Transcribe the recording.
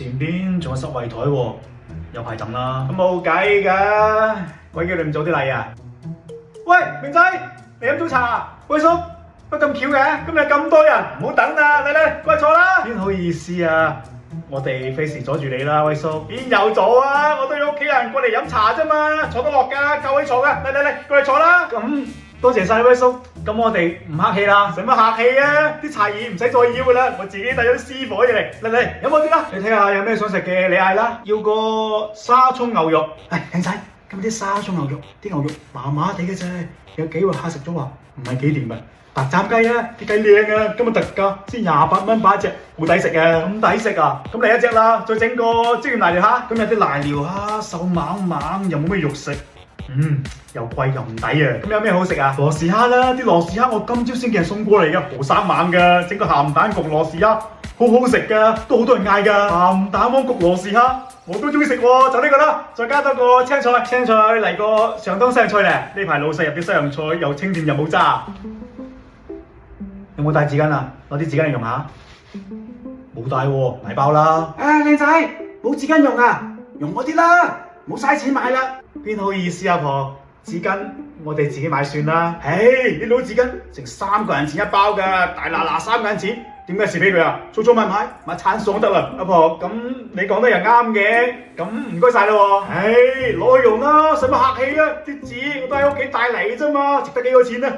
前邊仲有濕位台喎，有排等啦。咁冇計㗎，鬼叫你唔早啲嚟啊！喂，明仔，你飲早茶啊？喂叔，乜咁巧嘅？今日咁多人，唔好等啦，嚟過嚟坐啦。邊好意思啊？我哋費事阻住你啦，威叔。邊有阻啊？我都要屋企人過嚟飲茶啫嘛，坐得落㗎，夠位坐㗎。嚟，過嚟坐啦。咁多謝晒威叔。咁我哋唔客氣啦，使乜客氣啊？啲茶葉唔使再要㗎啦，我自己帶咗啲私伙嘢嚟。嚟，飲我啲啦。你睇下有咩想食嘅，你嗌啦。要個沙葱牛肉。靚仔，今日啲沙葱牛肉，啲牛肉麻麻地嘅啫，有幾個客食咗話唔係幾掂啊。白斬雞啊，啲雞靚啊，今日特價先28蚊把一隻，好抵食啊！咁抵食啊！咁嚟一隻啦，再整個椒鹽瀨尿蝦。咁有啲瀨尿蝦瘦猛猛，又冇咩肉食，又貴又唔抵啊！咁有咩好食啊？羅氏蝦啦，啲羅氏蝦我今朝先叫人送過嚟噶，好生猛噶，整個鹹蛋焗羅氏蝦，好好食噶，都好多人嗌噶。鹹蛋黃焗羅氏蝦，我都中意食喎，就呢個啦，再加多個青菜，青菜嚟個上湯西洋菜咧。呢排老細入啲西洋菜又清甜又冇渣。有冇帶紙巾啊？攞啲紙巾嚟用下。冇帶喎，買包啦。靚仔，冇紙巾用啊？用我啲啦，冇嘥錢買啦。邊好意思啊婆？紙巾我哋自己買算啦。啲老紙巾成3個人錢一包㗎，大嗱3個人錢，點解蝕俾佢啊？粗粗買餐餸得啦。阿婆，咁你講得又啱嘅，咁唔該晒啦喎。攞去用啦，使乜客氣啊？啲紙我都喺屋企帶嚟啫嘛，值得幾個錢啊？